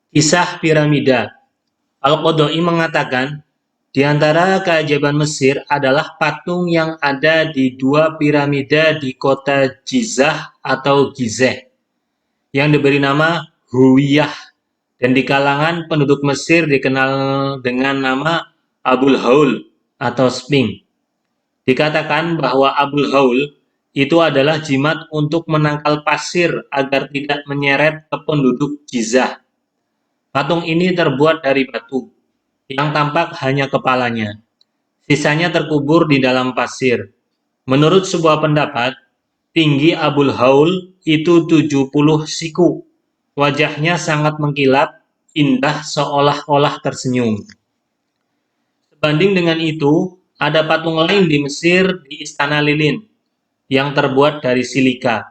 Kisah piramida. Al-Qodoi mengatakan, di antara keajaiban Mesir adalah patung yang ada di dua piramida di kota Gizeh atau Gizeh, yang diberi nama Huwiyah, dan di kalangan penduduk Mesir dikenal dengan nama Abul Haul atau Sphinx. Dikatakan bahwa Abul Haul itu adalah jimat untuk menangkal pasir agar tidak menyeret ke penduduk Gizeh. Patung ini terbuat dari batu, yang tampak hanya kepalanya. Sisanya terkubur di dalam pasir. Menurut sebuah pendapat, tinggi Abul Haul itu 70 siku. Wajahnya sangat mengkilap, indah seolah-olah tersenyum. Sebanding dengan itu, ada patung lain di Mesir di Istana Lilin, yang terbuat dari silika.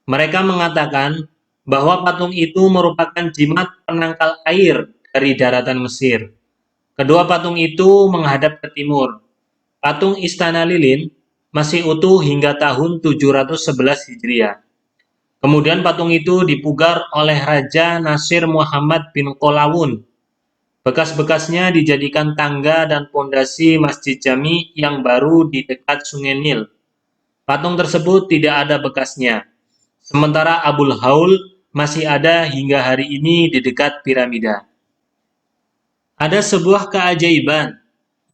Mereka mengatakan bahwa patung itu merupakan jimat penangkal air dari daratan Mesir. Kedua patung itu menghadap ke timur. Patung Istana Lilin masih utuh hingga tahun 711 Hijriah. Kemudian patung itu dipugar oleh Raja Nasir Muhammad bin Qolawun. Bekas-bekasnya dijadikan tangga dan pondasi Masjid Jami yang baru di dekat Sungai Nil. Patung tersebut tidak ada bekasnya. Sementara Abul Haul masih ada hingga hari ini di dekat piramida. Ada sebuah keajaiban,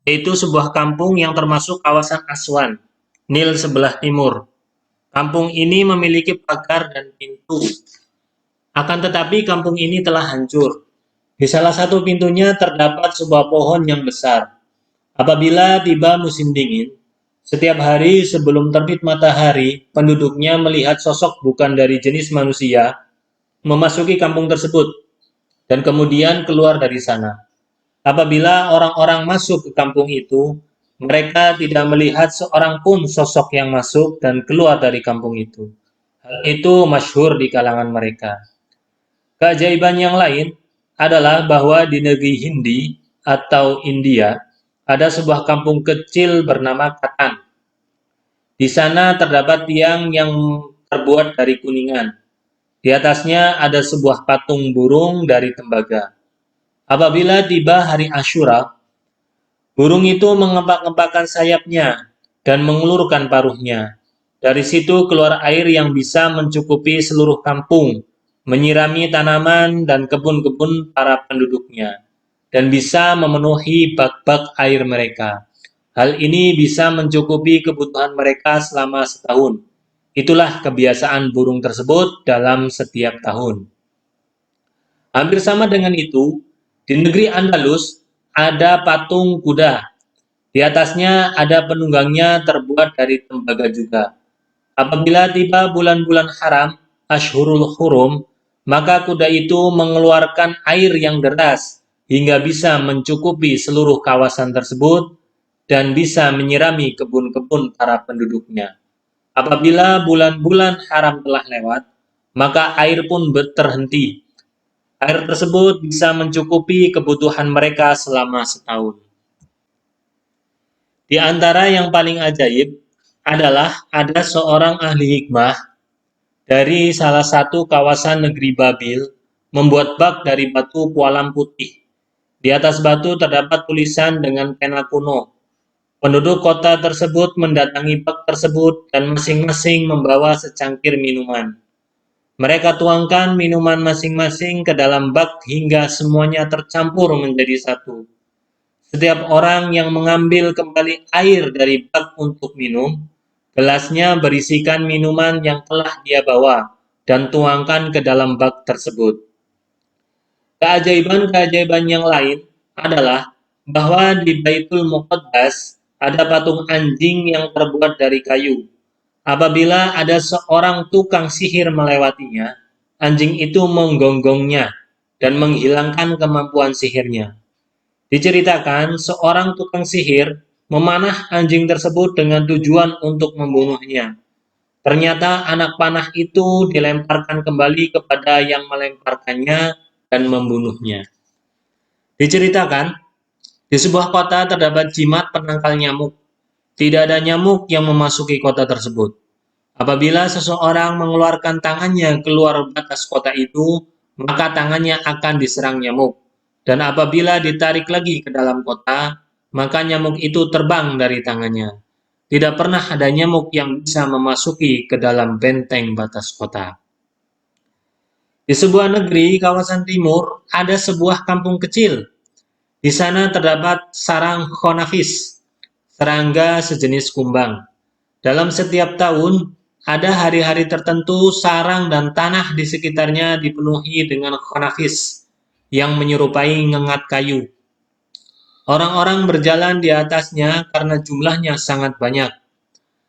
yaitu sebuah kampung yang termasuk kawasan Aswan, Nil sebelah timur. Kampung ini memiliki pagar dan pintu. Akan tetapi kampung ini telah hancur. Di salah satu pintunya terdapat sebuah pohon yang besar. Apabila tiba musim dingin, setiap hari sebelum terbit matahari, penduduknya melihat sosok bukan dari jenis manusia memasuki kampung tersebut dan kemudian keluar dari sana. Apabila orang-orang masuk ke kampung itu, mereka tidak melihat seorang pun sosok yang masuk dan keluar dari kampung itu. Hal itu masyhur di kalangan mereka. Keajaiban yang lain adalah bahwa di negeri Hindi atau India ada sebuah kampung kecil bernama Katan. Di sana terdapat tiang yang terbuat dari kuningan. Di atasnya ada sebuah patung burung dari tembaga. Apabila tiba hari Asyura, burung itu mengepak-ngepakkan sayapnya dan mengulurkan paruhnya. Dari situ keluar air yang bisa mencukupi seluruh kampung, menyirami tanaman dan kebun-kebun para penduduknya, dan bisa memenuhi bak-bak air mereka. Hal ini bisa mencukupi kebutuhan mereka selama setahun. Itulah kebiasaan burung tersebut dalam setiap tahun. Hampir sama dengan itu, di negeri Andalus ada patung kuda. Di atasnya ada penunggangnya terbuat dari tembaga juga. Apabila tiba bulan-bulan haram, Ashhurul Hurum, maka kuda itu mengeluarkan air yang deras hingga bisa mencukupi seluruh kawasan tersebut dan bisa menyirami kebun-kebun para penduduknya. Apabila bulan-bulan haram telah lewat, maka air pun terhenti. Air tersebut bisa mencukupi kebutuhan mereka selama setahun. Di antara yang paling ajaib adalah ada seorang ahli hikmah dari salah satu kawasan negeri Babil membuat bak dari batu pualam putih. Di atas batu terdapat tulisan dengan pena kuno. Penduduk kota tersebut mendatangi bak tersebut dan masing-masing membawa secangkir minuman. Mereka tuangkan minuman masing-masing ke dalam bak hingga semuanya tercampur menjadi satu. Setiap orang yang mengambil kembali air dari bak untuk minum, gelasnya berisikan minuman yang telah dia bawa dan tuangkan ke dalam bak tersebut. Keajaiban-keajaiban yang lain adalah bahwa di Baitul Muqaddas ada patung anjing yang terbuat dari kayu. Apabila ada seorang tukang sihir melewatinya, anjing itu menggonggongnya dan menghilangkan kemampuan sihirnya. Diceritakan seorang tukang sihir memanah anjing tersebut dengan tujuan untuk membunuhnya. Ternyata anak panah itu dilemparkan kembali kepada yang melemparkannya dan membunuhnya. Diceritakan, di sebuah kota terdapat jimat penangkal nyamuk. Tidak ada nyamuk yang memasuki kota tersebut. Apabila seseorang mengeluarkan tangannya keluar batas kota itu, maka tangannya akan diserang nyamuk. Dan apabila ditarik lagi ke dalam kota, maka nyamuk itu terbang dari tangannya. Tidak pernah ada nyamuk yang bisa memasuki ke dalam benteng batas kota. Di sebuah negeri kawasan timur, ada sebuah kampung kecil. Di sana terdapat sarang khonafis, serangga sejenis kumbang. Dalam setiap tahun, ada hari-hari tertentu sarang dan tanah di sekitarnya dipenuhi dengan khonafis yang menyerupai ngengat kayu. Orang-orang berjalan di atasnya karena jumlahnya sangat banyak.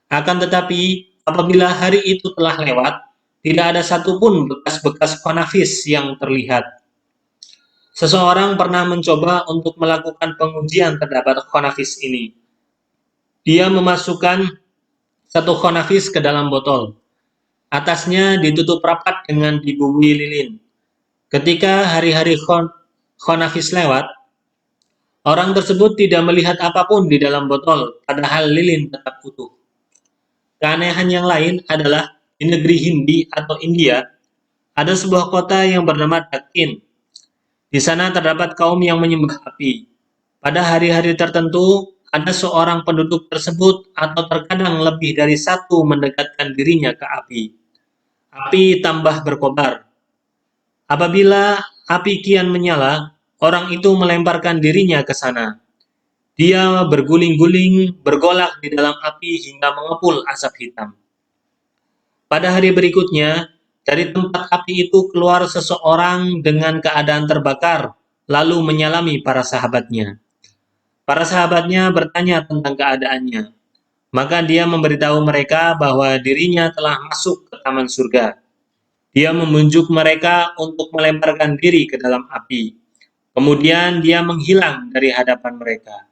Akan tetapi, apabila hari itu telah lewat, tidak ada satupun bekas-bekas khonafis yang terlihat. Seseorang pernah mencoba untuk melakukan pengujian terhadap khonafis ini. Dia memasukkan satu khonafis ke dalam botol. Atasnya ditutup rapat dengan dibumbui lilin. Ketika hari-hari khonafis lewat, orang tersebut tidak melihat apapun di dalam botol, padahal lilin tetap utuh. Keanehan yang lain adalah di negeri Hindi atau India, ada sebuah kota yang bernama Dakin. Di sana terdapat kaum yang menyembah api. Pada hari-hari tertentu, ada seorang penduduk tersebut atau terkadang lebih dari satu mendekatkan dirinya ke api. Api tambah berkobar. Apabila api kian menyala, orang itu melemparkan dirinya ke sana. Dia berguling-guling, bergolak di dalam api hingga mengepul asap hitam. Pada hari berikutnya, dari tempat api itu keluar seseorang dengan keadaan terbakar, lalu menyalami para sahabatnya. Para sahabatnya bertanya tentang keadaannya. Maka dia memberitahu mereka bahwa dirinya telah masuk ke taman surga. Dia memunjuk mereka untuk melemparkan diri ke dalam api. Kemudian dia menghilang dari hadapan mereka.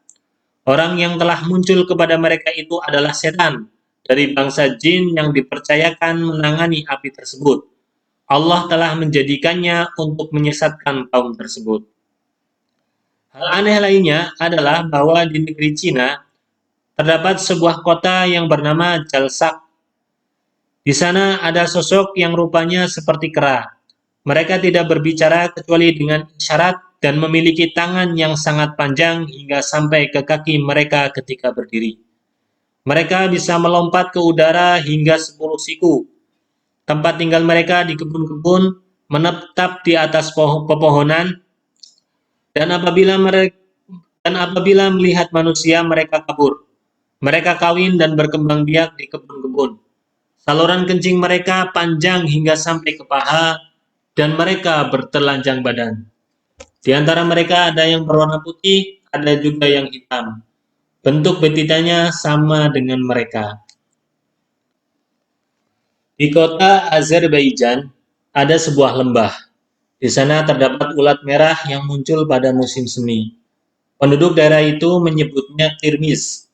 Orang yang telah muncul kepada mereka itu adalah setan dari bangsa jin yang dipercayakan menangani api tersebut. Allah telah menjadikannya untuk menyesatkan kaum tersebut. Hal aneh lainnya adalah bahwa di negeri Cina terdapat sebuah kota yang bernama Jalsak. Di sana ada sosok yang rupanya seperti kera. Mereka tidak berbicara kecuali dengan isyarat dan memiliki tangan yang sangat panjang hingga sampai ke kaki mereka ketika berdiri. Mereka bisa melompat ke udara hingga 10 siku. Tempat tinggal mereka di kebun-kebun, menetap di atas pepohonan, dan apabila melihat manusia mereka kabur. Mereka kawin dan berkembang biak di kebun-kebun. Saluran kencing mereka panjang hingga sampai ke paha, dan mereka bertelanjang badan. Di antara mereka ada yang berwarna putih, ada juga yang hitam. Bentuk betinanya sama dengan mereka. Di kota Azerbaijan ada sebuah lembah. Di sana terdapat ulat merah yang muncul pada musim semi. Penduduk daerah itu menyebutnya kirmis.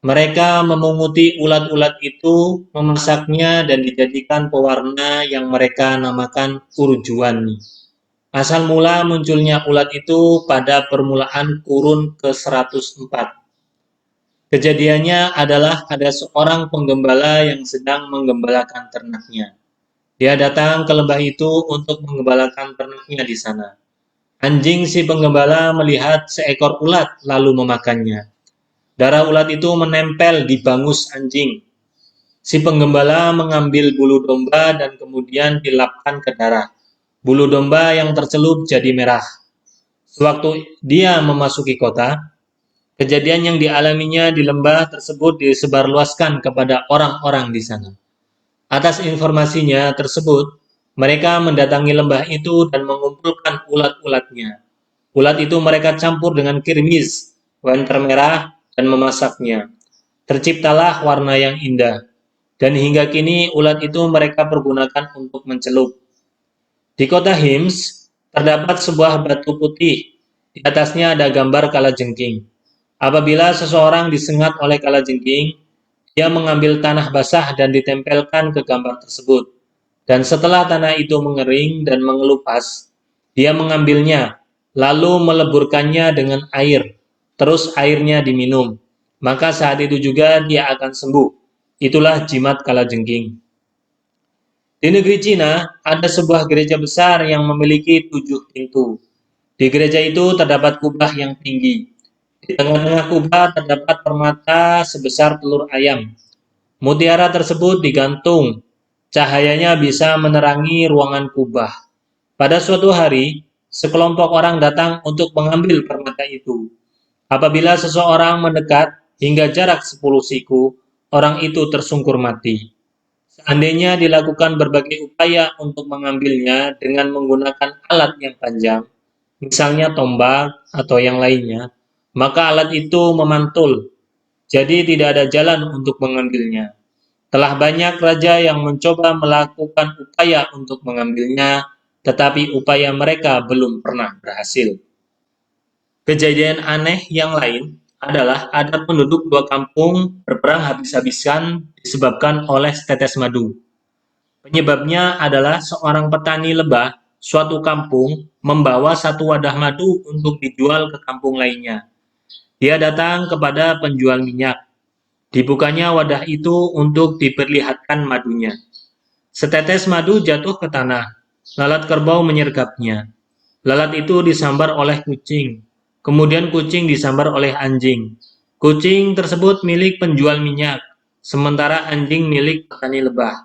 Mereka memunguti ulat-ulat itu, memasaknya, dan dijadikan pewarna yang mereka namakan urjuani. Asal mula munculnya ulat itu pada permulaan kurun ke-104. Kejadiannya adalah ada seorang penggembala yang sedang menggembalakan ternaknya. Dia datang ke lembah itu untuk menggembalakan ternaknya di sana. Anjing si penggembala melihat seekor ulat lalu memakannya. Darah ulat itu menempel di bangus anjing. Si penggembala mengambil bulu domba dan kemudian dilapkan ke darah. Bulu domba yang tercelup jadi merah. Sewaktu dia memasuki kota, kejadian yang dialaminya di lembah tersebut disebarluaskan kepada orang-orang di sana. Atas informasinya tersebut, mereka mendatangi lembah itu dan mengumpulkan ulat-ulatnya. Ulat itu mereka campur dengan kirmiz, wanter merah, dan memasaknya. Terciptalah warna yang indah. Dan hingga kini ulat itu mereka pergunakan untuk mencelup. Di kota Hims, terdapat sebuah batu putih. Di atasnya ada gambar kalajengking. Apabila seseorang disengat oleh kalajengking, dia mengambil tanah basah dan ditempelkan ke gambar tersebut. Dan setelah tanah itu mengering dan mengelupas, dia mengambilnya, lalu meleburkannya dengan air. Terus airnya diminum. Maka saat itu juga dia akan sembuh. Itulah jimat kalajengking. Di negeri Cina, ada sebuah gereja besar yang memiliki 7 pintu. Di gereja itu terdapat kubah yang tinggi. Di tengah-tengah kubah terdapat permata sebesar telur ayam. Mutiara tersebut digantung. Cahayanya bisa menerangi ruangan kubah. Pada suatu hari, sekelompok orang datang untuk mengambil permata itu. Apabila seseorang mendekat hingga jarak 10 siku, orang itu tersungkur mati. Seandainya dilakukan berbagai upaya untuk mengambilnya dengan menggunakan alat yang panjang, misalnya tombak atau yang lainnya, maka alat itu memantul, jadi tidak ada jalan untuk mengambilnya. Telah banyak raja yang mencoba melakukan upaya untuk mengambilnya, tetapi upaya mereka belum pernah berhasil. Kejadian aneh yang lain adalah ada penduduk dua kampung berperang habis-habisan disebabkan oleh setetes madu. Penyebabnya adalah seorang petani lebah suatu kampung membawa satu wadah madu untuk dijual ke kampung lainnya. Dia datang kepada penjual minyak. Dibukanya wadah itu untuk diperlihatkan madunya. Setetes madu jatuh ke tanah. Lalat kerbau menyergapnya. Lalat itu disambar oleh kucing. Kemudian kucing disambar oleh anjing. Kucing tersebut milik penjual minyak, sementara anjing milik petani lebah.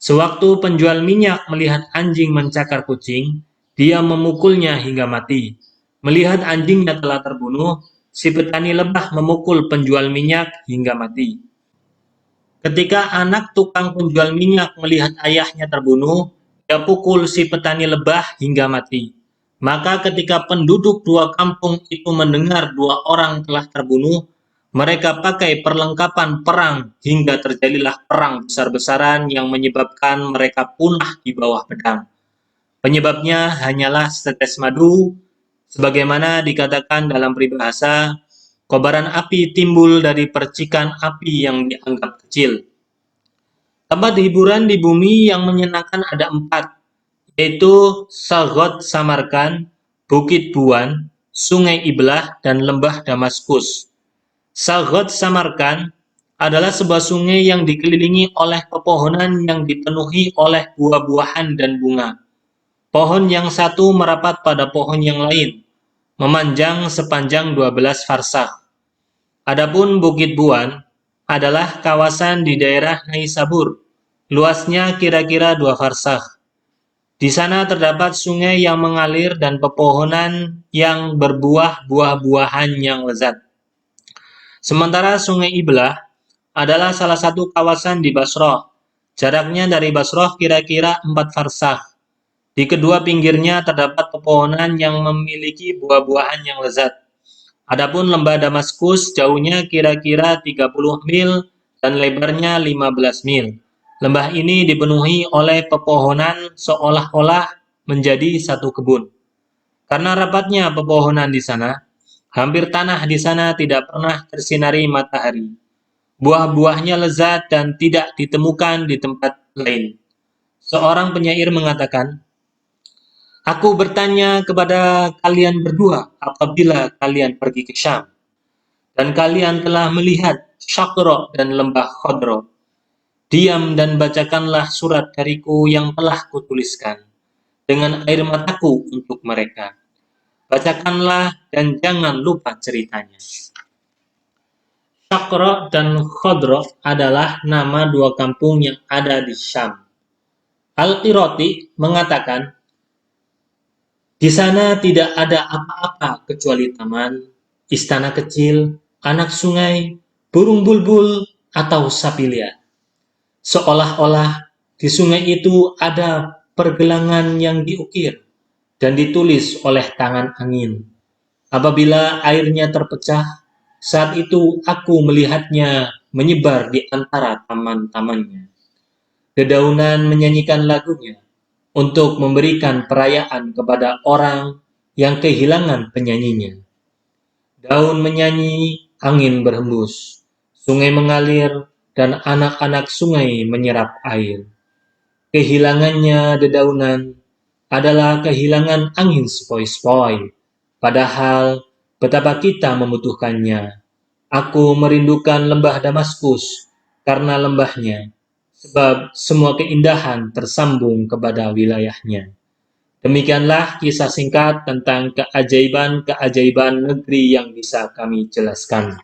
Sewaktu penjual minyak melihat anjing mencakar kucing, dia memukulnya hingga mati. Melihat anjingnya telah terbunuh, si petani lebah memukul penjual minyak hingga mati. Ketika anak tukang penjual minyak melihat ayahnya terbunuh, dia pukul si petani lebah hingga mati. Maka ketika penduduk dua kampung itu mendengar dua orang telah terbunuh, mereka pakai perlengkapan perang hingga terjadilah perang besar-besaran yang menyebabkan mereka punah di bawah pedang. Penyebabnya hanyalah setetes madu, sebagaimana dikatakan dalam peribahasa, kobaran api timbul dari percikan api yang dianggap kecil. Tempat hiburan di bumi yang menyenangkan ada 4, yaitu Saghot Samarkand, Bukit Buan, Sungai Iblah, dan Lembah Damaskus. Saghot Samarkand adalah sebuah sungai yang dikelilingi oleh pepohonan yang dipenuhi oleh buah-buahan dan bunga. Pohon yang satu merapat pada pohon yang lain, memanjang sepanjang 12 farsakh. Adapun Bukit Buan adalah kawasan di daerah Naisabur. Luasnya kira-kira 2 farsakh. Di sana terdapat sungai yang mengalir dan pepohonan yang berbuah buah-buahan yang lezat. Sementara Sungai Iblah adalah salah satu kawasan di Basrah. Jaraknya dari Basrah kira-kira 4 farsakh. Di kedua pinggirnya terdapat pepohonan yang memiliki buah-buahan yang lezat. Adapun lembah Damaskus jauhnya kira-kira 30 mil dan lebarnya 15 mil. Lembah ini dipenuhi oleh pepohonan seolah-olah menjadi satu kebun. Karena rapatnya pepohonan di sana, hampir tanah di sana tidak pernah tersinari matahari. Buah-buahnya lezat dan tidak ditemukan di tempat lain. Seorang penyair mengatakan, "Aku bertanya kepada kalian berdua apabila kalian pergi ke Syam, dan kalian telah melihat Syakro dan lembah Khodro. Diam dan bacakanlah surat dariku yang telah kutuliskan dengan air mataku untuk mereka. Bacakanlah dan jangan lupa ceritanya." Syakro dan Khodro adalah nama dua kampung yang ada di Syam. Al-Qiroti mengatakan, di sana tidak ada apa-apa kecuali taman, istana kecil, anak sungai, burung bulbul, atau sapi liar. Seolah-olah di sungai itu ada pergelangan yang diukir dan ditulis oleh tangan angin. Apabila airnya terpecah, saat itu aku melihatnya menyebar di antara taman-tamannya. Dedaunan menyanyikan lagunya untuk memberikan perayaan kepada orang yang kehilangan penyanyinya. Daun menyanyi, angin berhembus, sungai mengalir, dan anak-anak sungai menyerap air. Kehilangannya dedaunan adalah kehilangan angin sepoi-sepoi, padahal betapa kita membutuhkannya. Aku merindukan lembah Damaskus karena lembahnya sebab semua keindahan tersambung kepada wilayahnya. Demikianlah kisah singkat tentang keajaiban-keajaiban negeri yang bisa kami jelaskan.